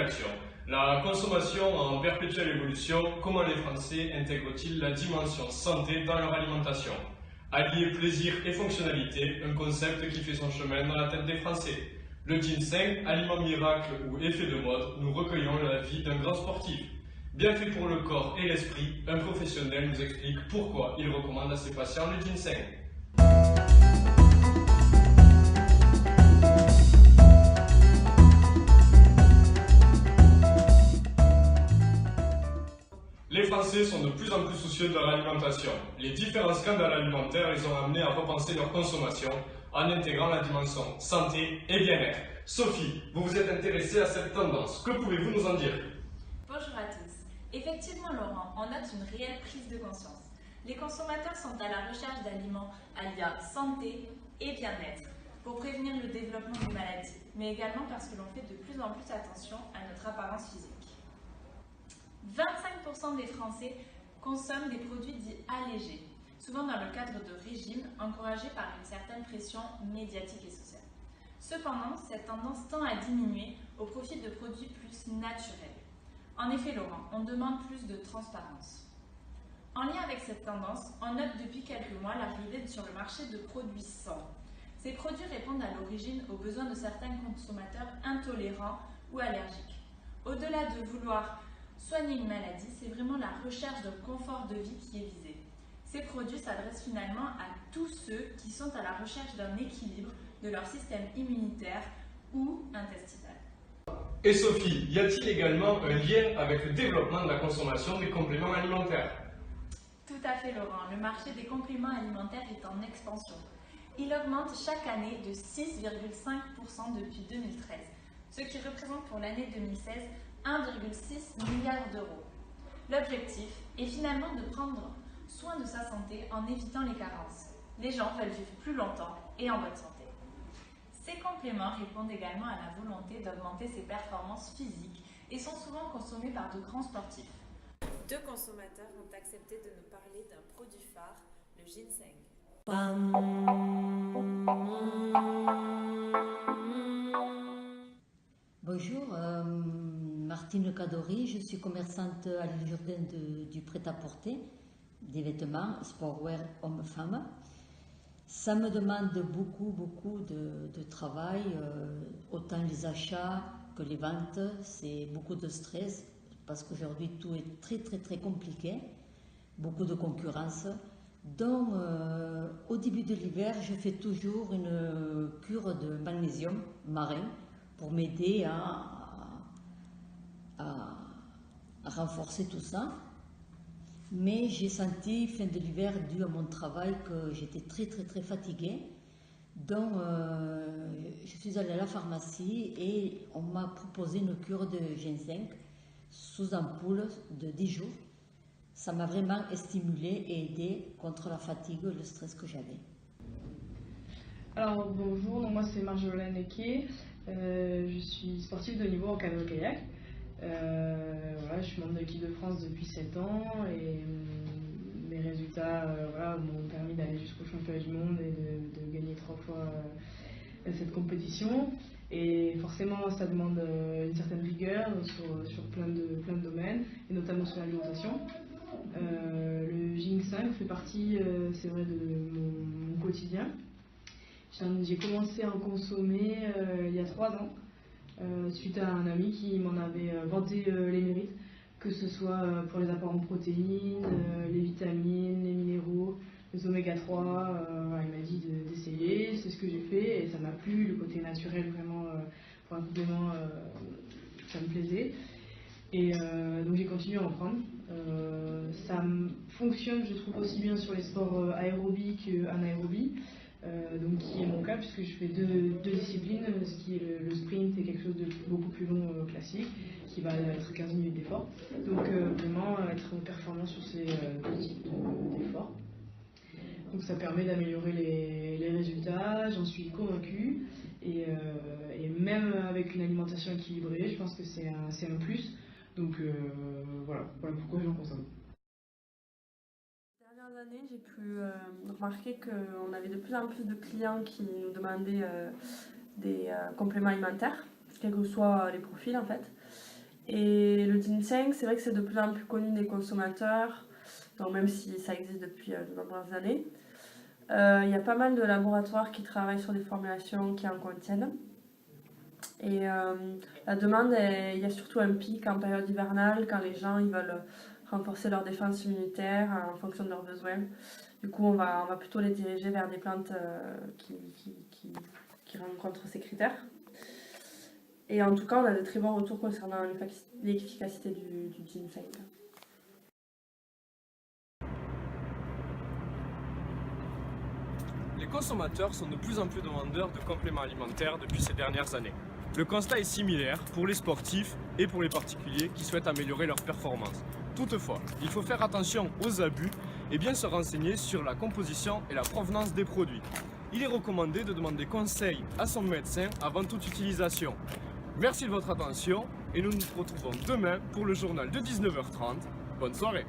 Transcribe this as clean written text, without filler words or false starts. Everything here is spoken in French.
rédaction. La consommation en perpétuelle évolution, comment les Français intègrent-ils la dimension santé dans leur alimentation? Allier plaisir et fonctionnalité, un concept qui fait son chemin dans la tête des Français. Le ginseng, aliment miracle ou effet de mode, nous recueillons l'avis d'un grand sportif. Bien fait pour le corps et l'esprit, un professionnel nous explique pourquoi il recommande à ses patients le ginseng. Les Français sont de plus en plus soucieux de leur alimentation. Les différents scandales alimentaires les ont amenés à repenser leur consommation en intégrant la dimension santé et bien-être. Sophie, vous vous êtes intéressée à cette tendance. Que pouvez-vous nous en dire? Bonjour à tous. Effectivement, Laurent, on note une réelle prise de conscience. Les consommateurs sont à la recherche d'aliments alliant santé et bien-être pour prévenir le développement des maladies, mais également parce que l'on fait de plus en plus attention à notre apparence physique. 25% des Français consomment des produits dits allégés, souvent dans le cadre de régimes encouragés par une certaine pression médiatique et sociale. Cependant, cette tendance tend à diminuer au profit de produits plus naturels. En effet, Laurent, on demande plus de transparence. En lien avec cette tendance, on note depuis quelques mois l'arrivée sur le marché de produits sains. Ces produits répondent à l'origine aux besoins de certains consommateurs intolérants ou allergiques. Au-delà de vouloir soigner une maladie, c'est vraiment la recherche d'un confort de vie qui est visée. Ces produits s'adressent finalement à tous ceux qui sont à la recherche d'un équilibre de leur système immunitaire ou intestinal. Et Sophie, y a-t-il également un lien avec le développement de la consommation des compléments alimentaires? Tout à fait, Laurent. Le marché des compléments alimentaires est en expansion. Il augmente chaque année de 6,5% depuis 2013, ce qui représente pour l'année 2016 1,6 milliard d'euros. L'objectif est finalement de prendre soin de sa santé en évitant les carences. Les gens veulent vivre plus longtemps et en bonne santé. Ces compléments répondent également à la volonté d'augmenter ses performances physiques et sont souvent consommés par de grands sportifs. Deux consommateurs ont accepté de nous parler d'un produit phare, le ginseng. Bonjour, Martine Cadori, je suis commerçante à l'île Jourdain du prêt-à-porter, des vêtements, sportwear hommes-femmes. Ça me demande beaucoup de travail, autant les achats que les ventes, c'est beaucoup de stress parce qu'aujourd'hui tout est très compliqué, beaucoup de concurrence. Donc au début de l'hiver, je fais toujours une cure de magnésium marin pour m'aider à renforcer tout ça. Mais j'ai senti, fin de l'hiver, dû à mon travail, que j'étais très fatiguée. Donc, je suis allée à la pharmacie et on m'a proposé une cure de ginseng sous ampoule de 10 jours. Ça m'a vraiment stimulée et aidée contre la fatigue et le stress que j'avais. Alors bonjour, donc moi c'est Marjolaine Eke, je suis sportive de haut niveau en canoë-kayak. Voilà, je suis membre de l'équipe de France depuis 7 ans et mes résultats voilà, m'ont permis d'aller jusqu'au championnat du monde et de gagner 3 fois cette compétition. Et forcément ça demande une certaine rigueur sur plein de domaines, et notamment sur l'alimentation. Le ginseng fait partie, c'est vrai, de mon quotidien. J'ai commencé à en consommer il y a 3 ans, suite à un ami qui m'en avait vanté les mérites, que ce soit pour les apports en protéines, les vitamines, les minéraux, les oméga 3. Il m'a dit d'essayer, c'est ce que j'ai fait et ça m'a plu. Le côté naturel, vraiment, pour un complément, ça me plaisait. Et donc j'ai continué à en prendre. Ça fonctionne, je trouve, aussi bien sur les sports aérobie qu'anaérobie. Donc qui est mon cas, puisque je fais deux disciplines, ce qui est le sprint et quelque chose de beaucoup plus long classique, qui va être 15 minutes d'effort. Donc vraiment être performant sur ces deux types d'efforts. Donc ça permet d'améliorer les résultats, j'en suis convaincue, et même avec une alimentation équilibrée, je pense que c'est un plus. Donc voilà pourquoi j'en consomme. Ces dernières années, j'ai pu remarquer qu'on avait de plus en plus de clients qui nous demandaient des compléments alimentaires, quels que soient les profils en fait. Et le ginseng, c'est vrai que c'est de plus en plus connu des consommateurs, donc même si ça existe depuis de nombreuses années. Il y a pas mal de laboratoires qui travaillent sur des formulations qui en contiennent. Et la demande, il y a surtout un pic en période hivernale quand les gens ils veulent renforcer leur défense immunitaire en fonction de leurs besoins. Du coup, on va plutôt les diriger vers des plantes qui rencontrent ces critères. Et en tout cas, on a de très bons retours concernant l'efficacité du ginseng. Les consommateurs sont de plus en plus demandeurs de compléments alimentaires depuis ces dernières années. Le constat est similaire pour les sportifs et pour les particuliers qui souhaitent améliorer leur performance. Toutefois, il faut faire attention aux abus et bien se renseigner sur la composition et la provenance des produits. Il est recommandé de demander conseil à son médecin avant toute utilisation. Merci de votre attention et nous nous retrouvons demain pour le journal de 19h30. Bonne soirée!